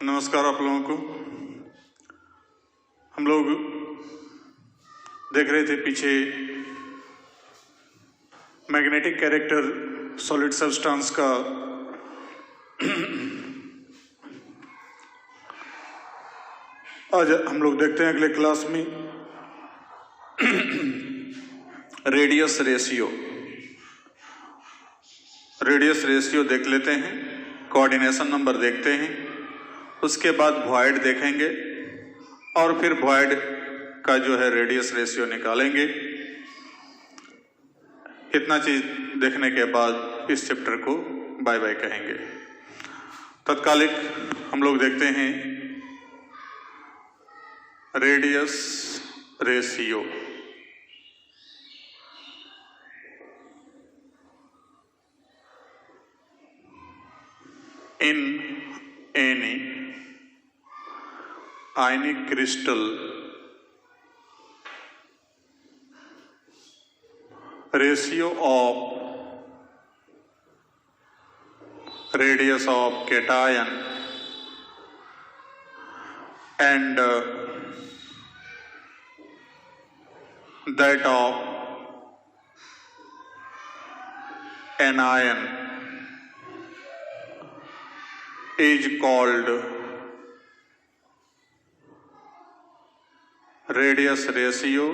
नमस्कार आप लोगों को। हम लोग देख रहे थे पीछे मैग्नेटिक कैरेक्टर सॉलिड सब्सटेंस का आज हम लोग देखते हैं अगले क्लास में रेडियस रेशियो देख लेते हैं, कोऑर्डिनेशन नंबर देखते हैं, उसके बाद वॉइड देखेंगे और फिर वॉइड का जो है रेडियस रेशियो निकालेंगे। इतना चीज देखने के बाद इस चैप्टर को बाय बाय कहेंगे। तत्कालिक हम लोग देखते हैं radius ratio. In any ionic crystal, ratio of radius of cation and that of anion is called radius ratio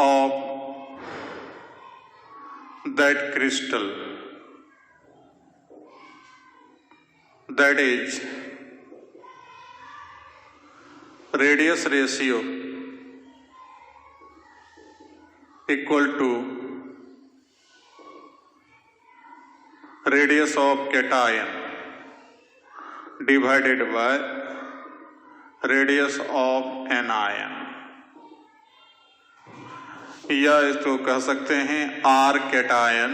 of that crystal, that is radius ratio equal to radius of cation divided by radius of anion, या इसको कह सकते हैं R cation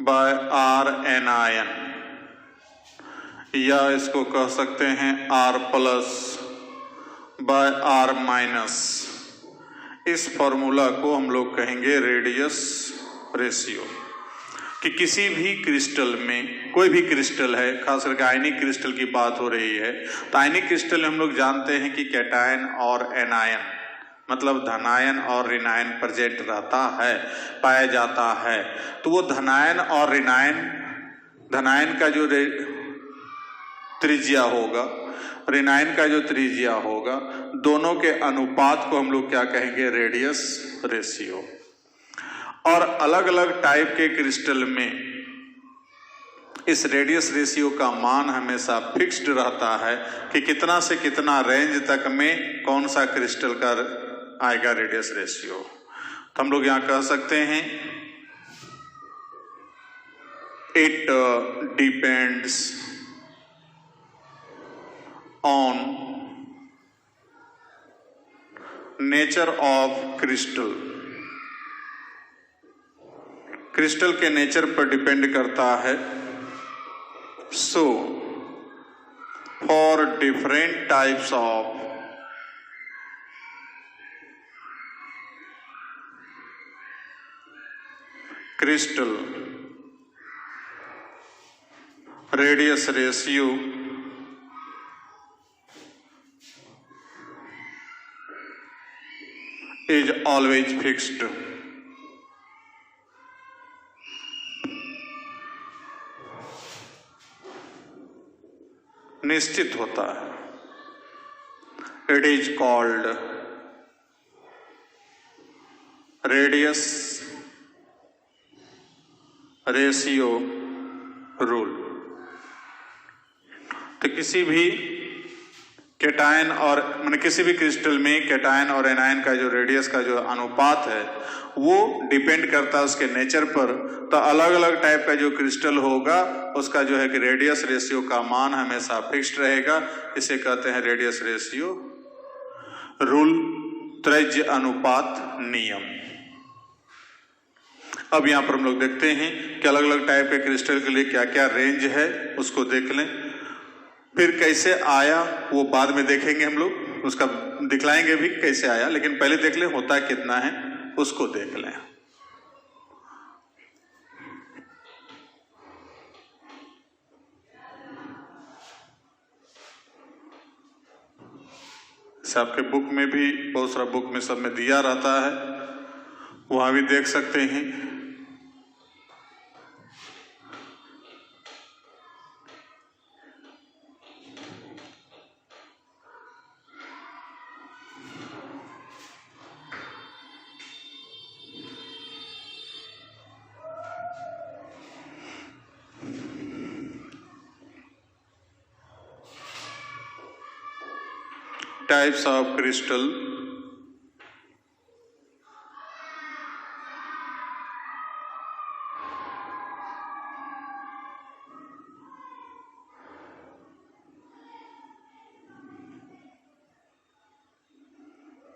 by R anion, या इसको कह सकते हैं R plus by R minus. इस फॉर्मूला को हम लोग कहेंगे रेडियस रेशियो। कि किसी भी क्रिस्टल में, कोई भी क्रिस्टल है, खास करके आयनिक क्रिस्टल की बात हो रही है, तो आयनिक क्रिस्टल में हम लोग जानते हैं कि कैटायन और एनायन मतलब धनायन और ऋणायन प्रेजेंट रहता है, पाया जाता है। तो वो धनायन और ऋणायन, धनायन का जो त्रिज्या होगा, ऋणायन का जो त्रिज्या होगा, दोनों के अनुपात को हम लोग क्या कहेंगे? Radius ratio. और अलग अलग टाइप के क्रिस्टल में इस रेडियस रेशियो का मान हमेशा फिक्स्ड रहता है कि कितना से कितना रेंज तक में कौन सा क्रिस्टल का आएगा रेडियस रेशियो। तो हम लोग यहां कह सकते हैं it depends on nature of crystal. Crystal के नेचर पर डिपेंड करता है। So for different types of crystal, radius ratio is always fixed. निश्चित होता है। It is called radius ratio rule. तो किसी भी कैटायन और किसी भी क्रिस्टल में कैटायन और एनायन का जो रेडियस का जो अनुपात है वो डिपेंड करता है उसके नेचर पर। तो अलग अलग टाइप का जो क्रिस्टल होगा उसका जो है कि रेडियस रेशियो का मान हमेशा फिक्स्ड रहेगा। इसे कहते हैं रेडियस रेशियो रूल, त्रिज्य अनुपात नियम। अब यहां पर हम लोग देखते हैं कि अलग अलग टाइप के क्रिस्टल के लिए क्या क्या रेंज है, उसको देख लें। फिर कैसे आया वो बाद में देखेंगे, हम लोग उसका दिखलाएंगे भी कैसे आया, लेकिन पहले देख लें होता कितना है, उसको देख लें। इसे आपके बुक में भी, बहुत सारा बुक में सब में दिया रहता है, वहां भी देख सकते हैं। Types of crystal.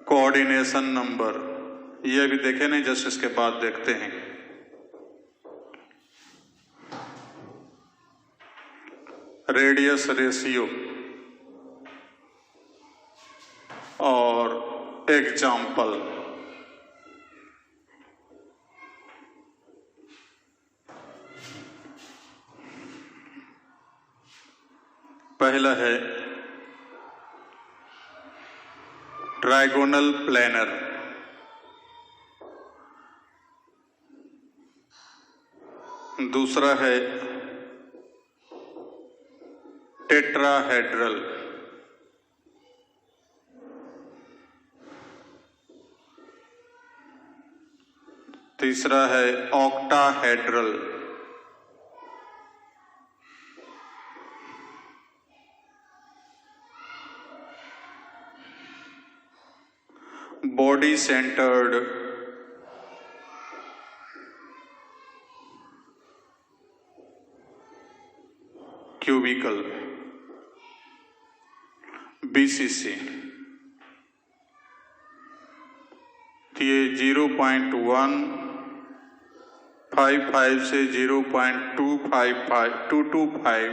Coordination number, ये भी देखे नहीं, जस्ट इसके बाद देखते हैं। रेडियस रेशियो और एग्जाम्पल। पहला है ट्राइगोनल प्लेनर, दूसरा है टेट्राहेड्रल, तीसरा है octahedral, body centred, cubical, BCC. ये 0.155 से 0.225,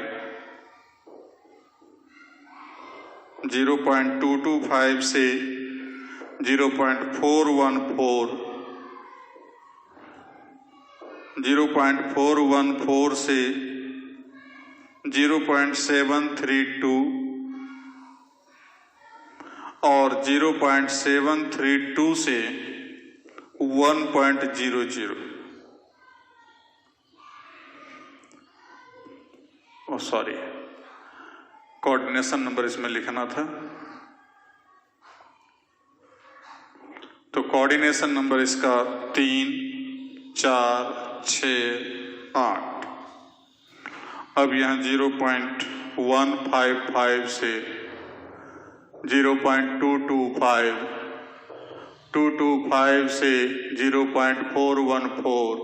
0.225 से 0.414, 0.414 से 0.732 और 0.732 से 1.00। सॉरी, कोऑर्डिनेशन नंबर इसमें लिखना था, तो कोऑर्डिनेशन नंबर इसका 3, 4, 6, 8। अब यहाँ 0.155 से 0.225, 225 से 0.414,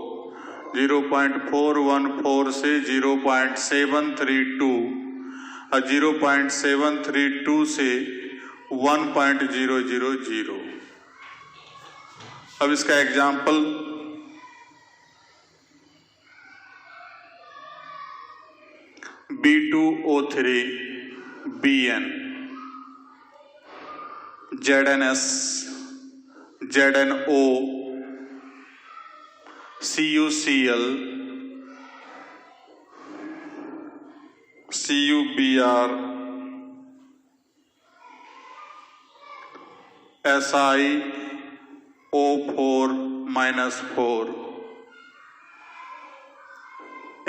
0.414 से 0.732 और 0.732 से 1.000। अब इसका example, B2O3 BN, ZNS, ZNO, CuCl, CuBr, SiO4-4,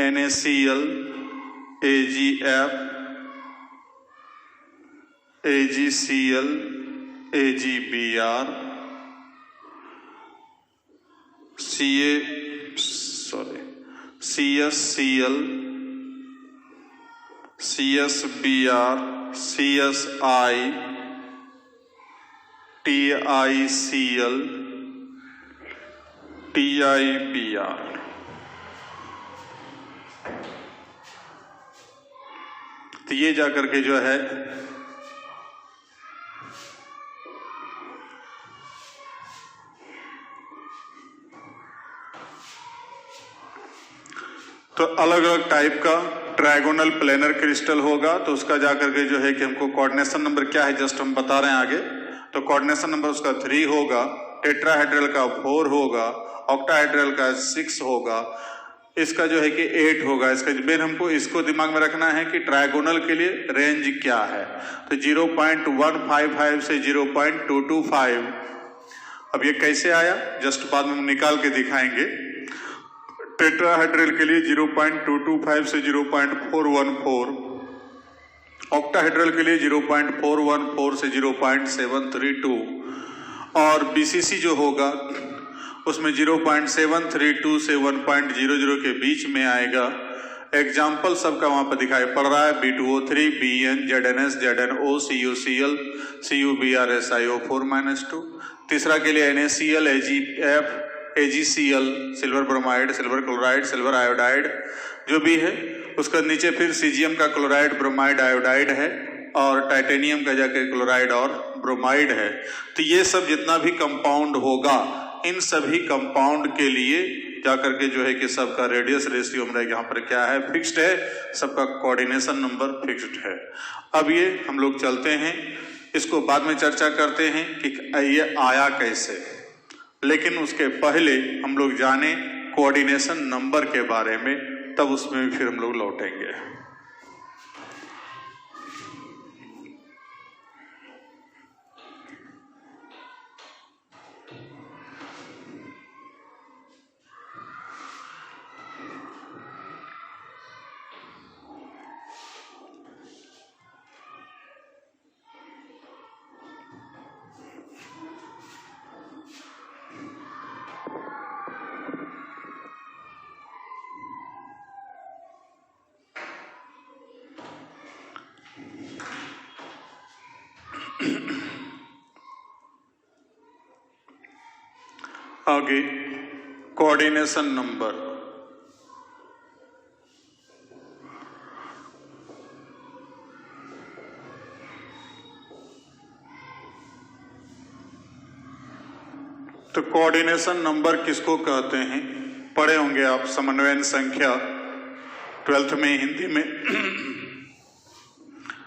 NaCl, AgF, AgCl, AgBr, CsCl, CsBr, CsI, TiCl, TiBr। तो ये जाकर के जो है तो अलग अलग टाइप का ट्रायगोनल प्लेनर क्रिस्टल होगा, तो उसका जाकर के जो है कि हमको कोऑर्डिनेशन नंबर क्या है जस्ट हम बता रहे हैं आगे। तो कोऑर्डिनेशन नंबर उसका 3 होगा, टेट्राहेड्रल का 4 होगा, ऑक्टाहेड्रल का 6 होगा, इसका जो है कि 8 होगा। इसका मेन हमको इसको दिमाग में रखना है कि ट्रायगोनल के लिए रेंज क्या है। तो 0.155 से 0.225। अब ये कैसे आया जस्ट बाद में हम निकाल के दिखाएंगे। टेट्राहेड्रल के लिए 0.225 से 0.414, ऑक्टाहेड्रल के लिए 0.414 से 0.732, और बीसीसी जो होगा उसमें 0.732 से 1.00 के बीच में आएगा। एग्जाम्पल सबका वहां पर दिखाई पड़ रहा है। B2O3, BN, ZNS, ZNO, CuCl, CuBr, SiO4-2। तीसरा के लिए NaCl, AgF, AgCl, silver bromide, silver chloride, silver iodide जो भी है। उसका नीचे फिर सीजियम का क्लोराइड, ब्रोमाइड, आयोडाइड है, और टाइटेनियम का जाके क्लोराइड और ब्रोमाइड है। तो ये सब जितना भी कंपाउंड होगा, इन सभी कंपाउंड के लिए जाकर के जो है कि सबका रेडियस रेशियो हमारे यहाँ पर क्या है, फिक्स्ड है। सबका कोऑर्डिनेशन नंबर फिक्स्ड है। अब ये हम लोग चलते हैं, इसको बाद में चर्चा करते हैं कि ये आया कैसे, लेकिन उसके पहले हम लोग जाने कोऑर्डिनेशन नंबर के बारे में, तब उसमें फिर हम लोग लौटेंगे। आगे कोऑर्डिनेशन नंबर। तो कोऑर्डिनेशन नंबर किसको कहते हैं, पढ़े होंगे आप, समन्वयन संख्या 12th में हिंदी में।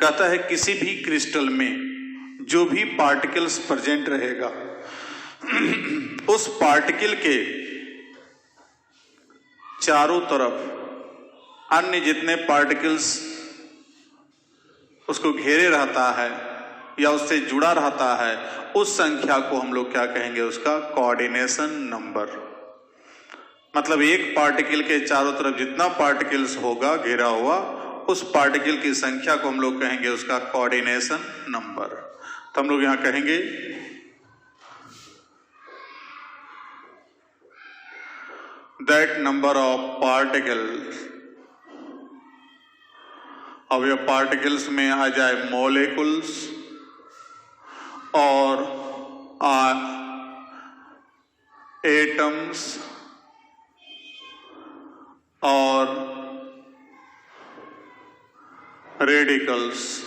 कहता है किसी भी क्रिस्टल में जो भी पार्टिकल्स प्रेजेंट रहेगा, उस पार्टिकल के चारों तरफ अन्य जितने पार्टिकल्स उसको घेरे रहता है या उससे जुड़ा रहता है, उस संख्या को हम लोग क्या कहेंगे, उसका कोऑर्डिनेशन नंबर। मतलब एक पार्टिकल के चारों तरफ जितना पार्टिकल्स होगा घेरा हुआ, उस पार्टिकल की संख्या को हम लोग कहेंगे उसका कोऑर्डिनेशन नंबर। तो हम लोग यहां कहेंगे that number of particles, अब ये पार्टिकल्स में आ जाए मॉलिक्यूल्स और एटम्स और radicals.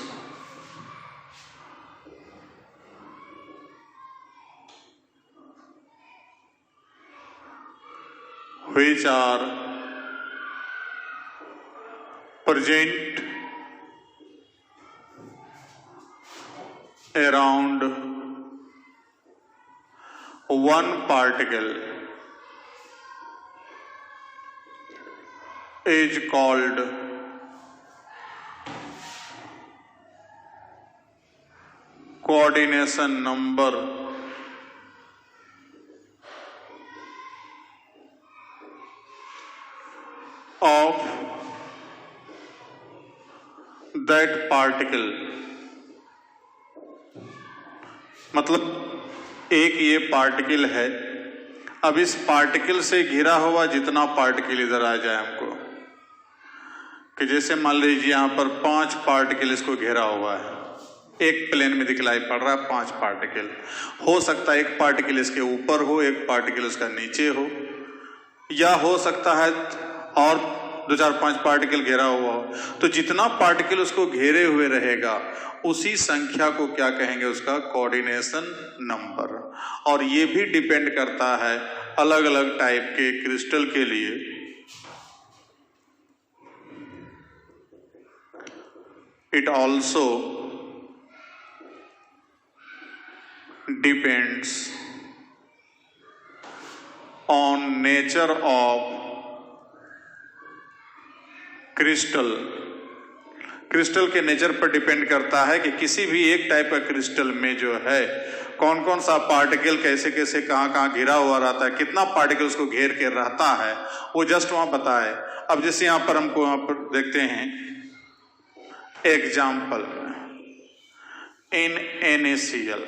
which are present around one particle is called coordination number of that particle। मतलब एक ये पार्टिकल है, अब इस पार्टिकल से घिरा हुआ जितना पार्टिकल इधर आ जाए हमको, कि जैसे मान लीजिए यहां पर 5 पार्टिकल इसको घेरा हुआ है, एक प्लेन में दिखलाई पड़ रहा है 5 पार्टिकल। हो सकता है एक पार्टिकल इसके ऊपर हो, एक पार्टिकल उसका नीचे हो, या हो सकता है और 2-4-5 पार्टिकल घेरा हुआ हो। तो जितना पार्टिकल उसको घेरे हुए रहेगा, उसी संख्या को क्या कहेंगे, उसका कोऑर्डिनेशन नंबर। और ये भी डिपेंड करता है अलग अलग टाइप के क्रिस्टल के लिए। It also depends on nature of crystal, crystal के नेचर पर डिपेंड करता है कि किसी भी एक टाइप का क्रिस्टल में जो है कौन कौन सा पार्टिकल कैसे कैसे कहाँ कहाँ घिरा हुआ रहता है, कितना पार्टिकल उसको घेर के रहता है, वो जस्ट वहां पता है। अब जैसे यहाँ पर हमको यहाँ पर देखते हैं एग्जाम्पल, इन NaCl,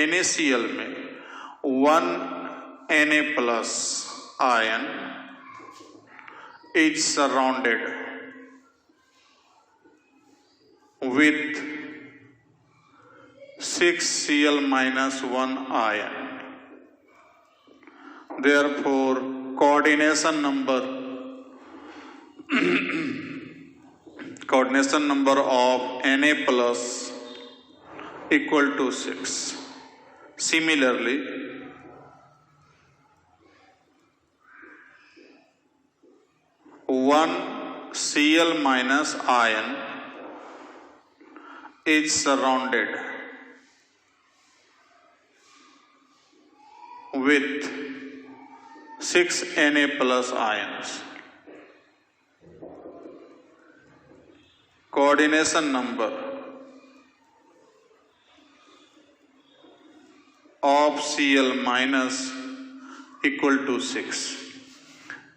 NaCl में 1 Na plus ion is surrounded with 6Cl minus 1 ion. Therefore, coordination number of Na plus equal to 6. Similarly, one Cl minus ion is surrounded with 6 Na plus ions. Coordination number of Cl minus equal to 6.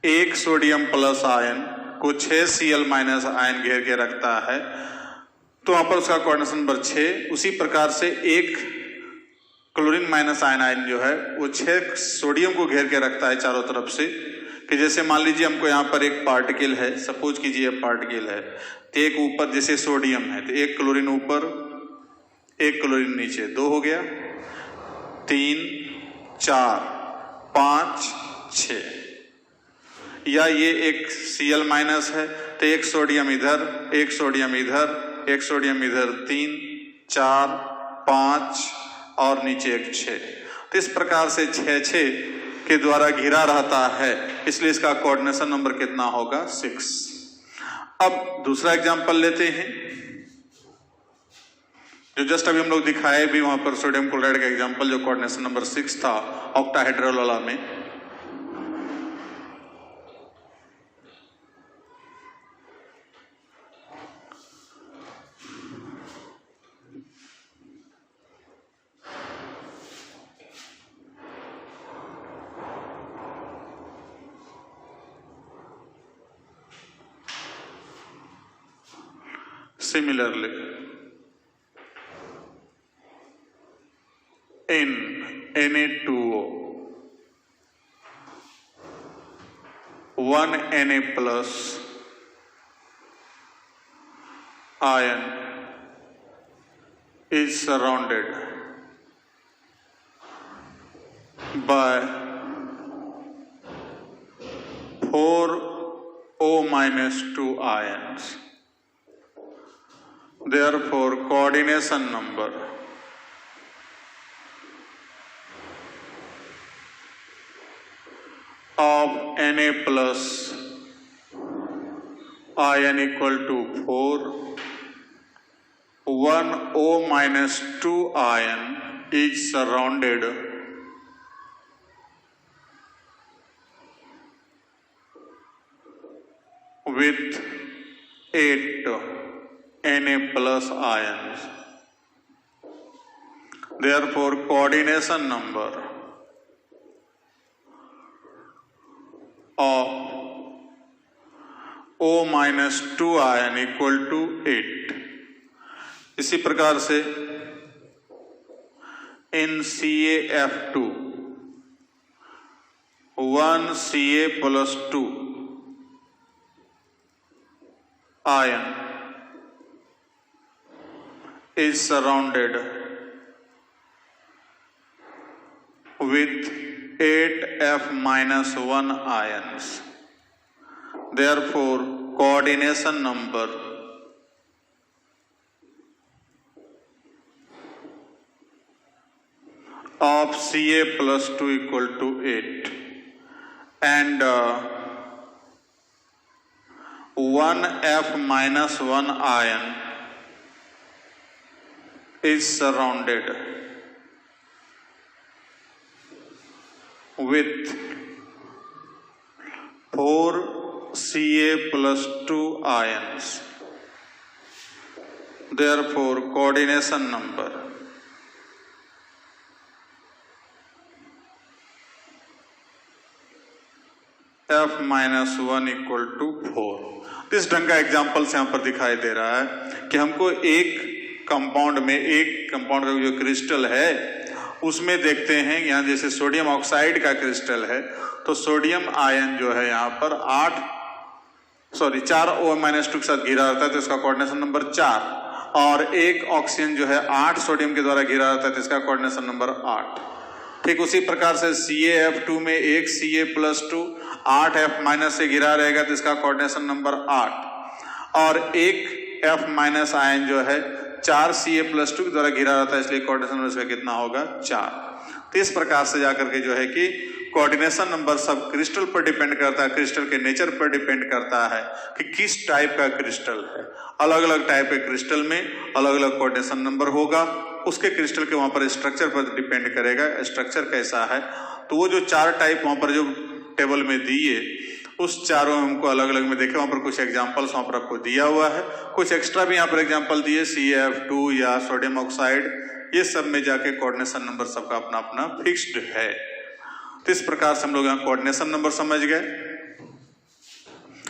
एक sodium plus ion को 6 Cl minus ion घेर के रखता है, तो वहां पर उसका कोऑर्डिनेशन नंबर 6। उसी प्रकार से एक क्लोरीन माइनस आयन जो है वो 6 सोडियम को घेर के रखता है चारों तरफ से। कि जैसे मान लीजिए हमको यहाँ पर एक पार्टिकल है, सपोज कीजिए पार्टिकल है, तो एक ऊपर जैसे सोडियम है तो एक क्लोरीन ऊपर एक क्लोरीन नीचे, 2 हो गया, 3 4 5 6। या ये एक Cl माइनस है तो एक सोडियम इधर, एक सोडियम इधर, एक सोडियम इधर, 3 4 5 और नीचे एक 6। तो इस प्रकार से 6 6 के द्वारा घिरा रहता है, इसलिए इसका कोऑर्डिनेशन नंबर कितना होगा? 6। अब दूसरा एग्जांपल लेते हैं जो जस्ट अभी हम लोग दिखाए भी वहां पर, सोडियम क्लोराइड का एग्जांपल जो कोऑर्डिनेशन नंबर 6 था ऑक्टाहेड्रल वाला में। Similarly, in Na2O, 1 Na plus ion is surrounded by 4O minus 2 ions. Therefore, coordination number of Na plus ion equal to 4, 1 O minus 2 ion is surrounded with 8 Na plus ions. Therefore, coordination number of O minus 2 ion equal to 8. इसी प्रकार से in CaF2, 1 Ca plus 2 ion is surrounded with 8F minus 1 ions. Therefore, coordination number of Ca plus 2 equal to 8, and 1F minus 1 ion is surrounded with 4 Ca+2 ions. Therefore, coordination number F-1 equal to 4। इस ढंग का example यहाँ पर दिखाई दे रहा है कि हमको एक कंपाउंड का जो क्रिस्टल है उसमें देखते हैं, यहाँ जैसे सोडियम ऑक्साइड का क्रिस्टल है तो सोडियम आयन जो है यहाँ पर 4 O-2 के साथ घिरा रहता है तो इसका कोऑर्डिनेशन नंबर 4, और एक ऑक्सीजन जो है 8 सोडियम के द्वारा घिरा रहता है तो इसका कोऑर्डिनेशन नंबर 8। ठीक उसी प्रकार से CaF2 में एक Ca+2 8 F- से घिरा रहेगा तो इसका कोऑर्डिनेशन नंबर 8, और एक F- आयन जो है 4 Ca+2 के द्वारा घिरा रहता है इसलिए कोऑर्डिनेशन नंबर इसका कितना होगा 4। तो इस प्रकार से जाकर के जो है कि कोऑर्डिनेशन नंबर सब क्रिस्टल पर डिपेंड करता है, क्रिस्टल के नेचर पर डिपेंड करता है कि किस टाइप का क्रिस्टल है। अलग अलग टाइप के क्रिस्टल में अलग अलग कोऑर्डिनेशन नंबर होगा, उसके क्रिस्टल के वहां पर स्ट्रक्चर पर डिपेंड करेगा स्ट्रक्चर कैसा है। तो वो जो 4 टाइप वहां पर जो टेबल में दिए उस चारों हमको अलग अलग में देखे, वहां पर कुछ एग्जांपल्स वहां पर आपको दिया हुआ है, कुछ एक्स्ट्रा भी यहाँ पर एग्जांपल दिए CaF2 या सोडियम ऑक्साइड, ये सब में जाके कोऑर्डिनेशन नंबर सबका अपना अपना फिक्स्ड है। तो इस प्रकार से हम लोग यहाँ कोऑर्डिनेशन नंबर समझ गए।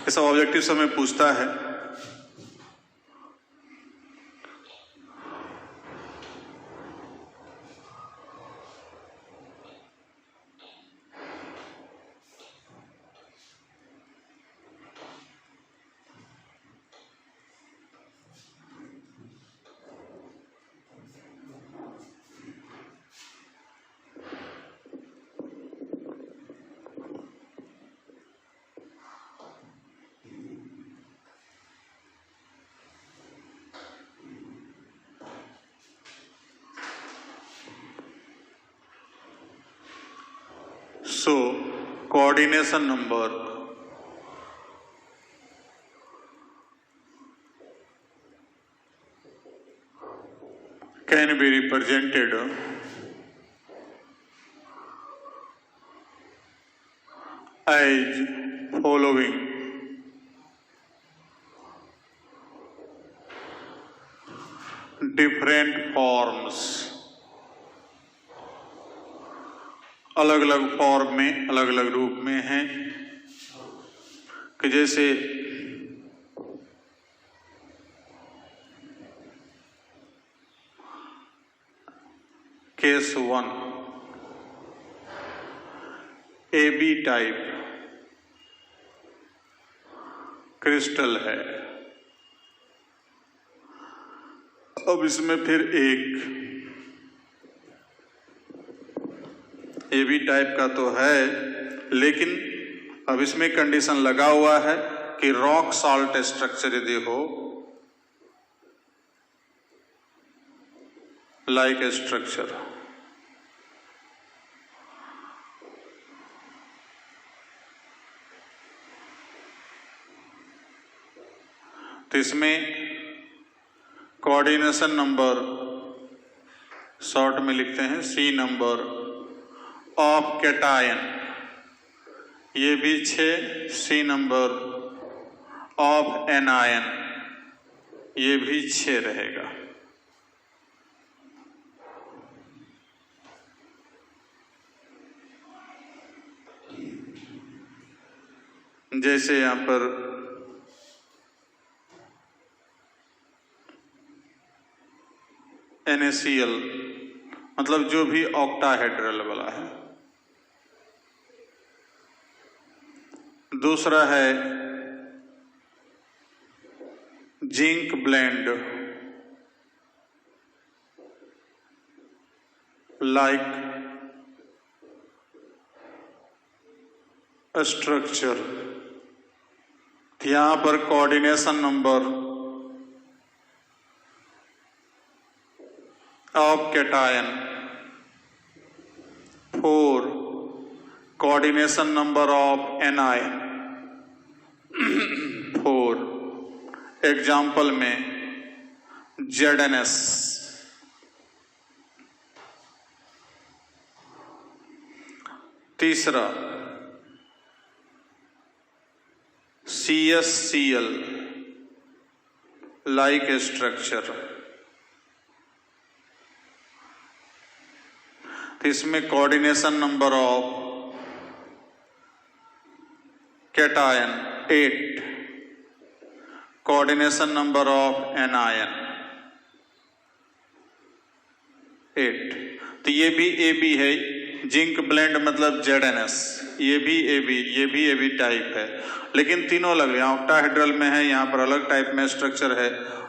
ये सब ऑब्जेक्टिव समय पूछता है। So, coordination number can be represented as following. Different forms, अलग अलग फॉर्म में अलग अलग रूप में हैं कि जैसे केस 1 AB टाइप क्रिस्टल है। अब इसमें फिर एक AB टाइप का तो है, लेकिन अब इसमें कंडीशन लगा हुआ है कि रॉक सॉल्ट स्ट्रक्चर यदि हो, लाइक स्ट्रक्चर, तो इसमें कोऑर्डिनेशन नंबर शॉर्ट में लिखते हैं C नंबर ऑफ कैटायन, ये भी 6, C नंबर ऑफ एनायन, ये भी 6 रहेगा। जैसे यहां पर NaCl मतलब जो भी ऑक्टाहेड्रल वाला है। दूसरा है जिंक ब्लेंड, लाइक स्ट्रक्चर। यहां पर coordination number of cation 4, coordination number of anion 4। Example में ZnS। तीसरा CsCl like structure। तो इसमें coordination number of cation 8, coordination number of anion 8। तो ये भी AB है, जिंक ब्लेंड मतलब ZnS, ये भी AB टाइप है, लेकिन तीनों अलग, यहाँ ऑक्टाहेड्रल में है, यहाँ पर अलग टाइप में स्ट्रक्चर है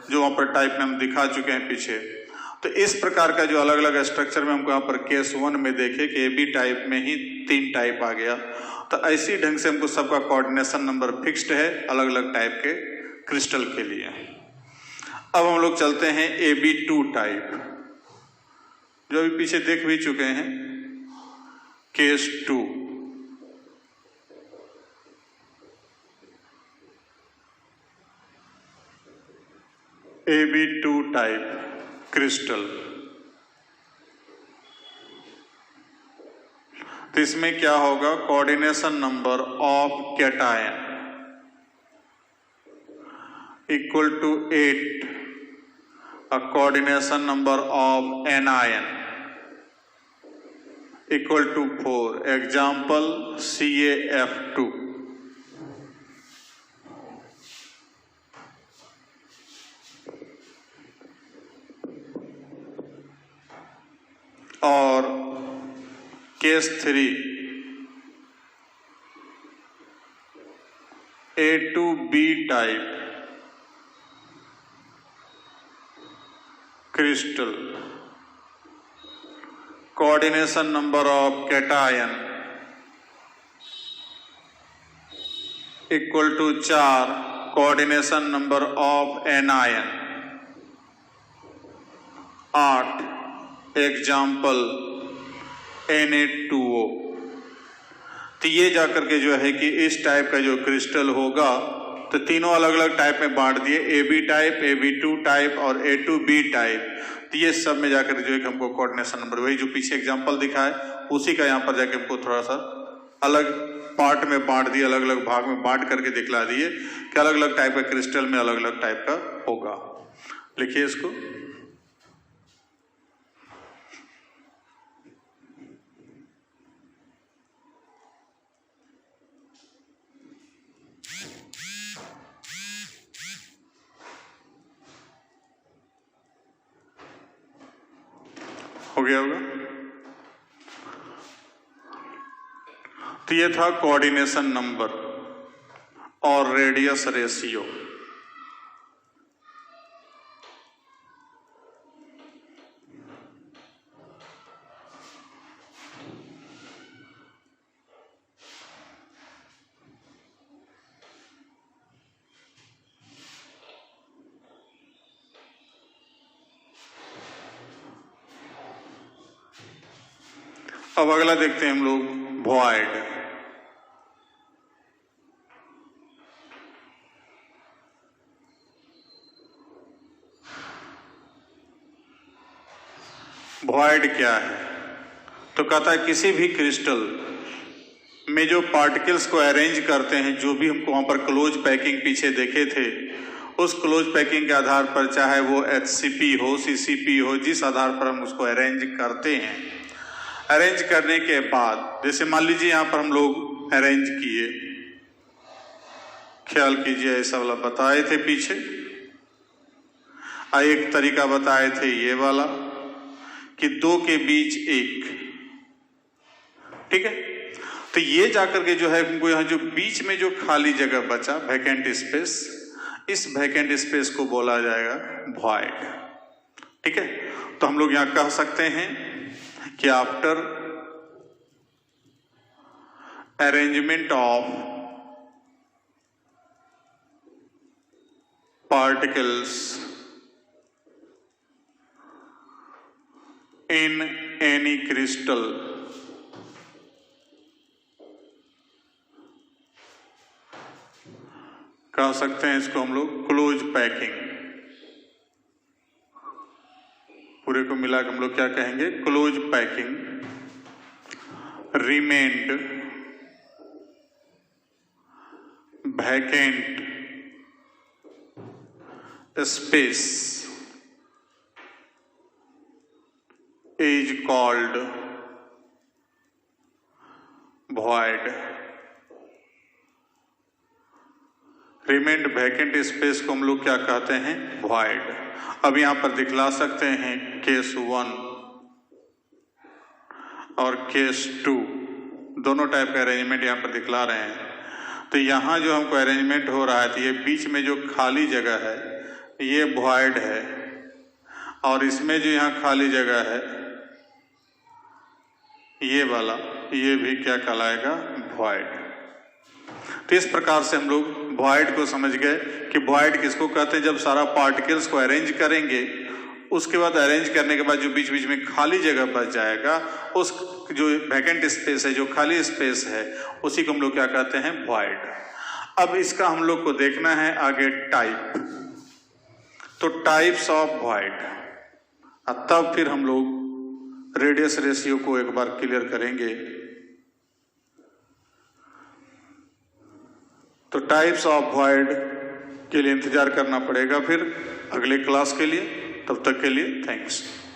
जो वहाँ पर टाइप में हम दिखा चुके हैं पीछे। तो इस प्रकार का जो अलग अलग स्ट्रक्चर में हमको यहाँ पर केस 1 में देखे कि AB टाइप में ही 3 टाइप आ गया। तो ऐसी ढंग से हमको सबका कोऑर्डिनेशन नंबर फिक्स्ड है अलग अलग टाइप के क्रिस्टल के लिए। अब हम लोग चलते हैं AB2 टाइप, जो अभी पीछे देख भी चुके हैं, केस 2। AB2 type crystal. तो इसमें क्या होगा, coordination number of cation equal to 8, coordination number of anion equal to 4। Example CaF2। और case 3 A2B type crystal, coordination number of cation equal to 4, coordination number of anion 8। Example Na2O। तो ये जाकर के जो है कि इस टाइप का जो क्रिस्टल होगा, तो तीनों अलग अलग टाइप में बांट दिए, AB टाइप, AB2 टाइप और A2B टाइप। तो ये सब में जाकर जो है कि हमको कोऑर्डिनेशन नंबर, वही जो पीछे एग्जाम्पल दिखा है उसी का यहाँ पर जाके हमको थोड़ा सा अलग पार्ट में बांट दिए, अलग अलग भाग में बांट करके दिखला दिए कि अलग अलग टाइप का क्रिस्टल में अलग अलग टाइप का होगा। लिखिए इसको। हो गया होगा। तो ये था कोऑर्डिनेशन नंबर और रेडियस रेशियो। अब अगला देखते हैं हम लोग वॉइड। वॉइड क्या है? तो कहता है किसी भी क्रिस्टल में जो पार्टिकल्स को अरेंज करते हैं, जो भी हमको वहां पर क्लोज पैकिंग पीछे देखे थे, उस क्लोज पैकिंग के आधार पर, चाहे वो HCP हो, CCP हो, जिस आधार पर हम उसको अरेंज करते हैं, अरेंज करने के बाद जैसे मान लीजिए यहाँ पर हम लोग अरेंज किए, ख्याल कीजिए ऐसा वाला बताए थे पीछे, एक तरीका बताए थे ये वाला कि 2 के बीच 1, ठीक है। तो ये जाकर के जो है हमको यहाँ जो बीच में जो खाली जगह बचा, वैकेंट स्पेस, इस वैकेंट स्पेस को बोला जाएगा वॉइड, ठीक है। तो हम लोग यहाँ कह सकते हैं कि after arrangement of particles in any crystal, कह सकते हैं इसको हम लोग क्लोज पैकिंग, पूरे को मिला के हम लोग क्या कहेंगे, close packing, remained vacant space is called void। Remained vacant space को हम लोग क्या कहते हैं? void। अब यहां पर दिखला सकते हैं केस 1 और केस 2, दोनों टाइप का अरेंजमेंट यहां पर दिखला रहे हैं। तो यहां जो हमको अरेंजमेंट हो रहा है, तो ये बीच में जो खाली जगह है ये void है, और इसमें जो यहाँ खाली जगह है ये वाला, ये भी क्या कहलाएगा? void। तो इस प्रकार से हम लोग void को समझ गए कि void किसको कहते हैं। जब सारा पार्टिकल्स को अरेंज करेंगे, उसके बाद अरेंज करने के बाद जो बीच बीच में खाली जगह बच जाएगा, उस जो वैकेंट स्पेस है, जो खाली स्पेस है, उसी को हम लोग क्या कहते हैं? void। अब इसका हम लोग को देखना है आगे टाइप। तो टाइप्स ऑफ void, तब फिर हम लोग रेडियस रेशियो को एक बार क्लियर करेंगे। तो टाइप्स ऑफ void के लिए इंतजार करना पड़ेगा फिर अगले क्लास के लिए। तब तक के लिए थैंक्स।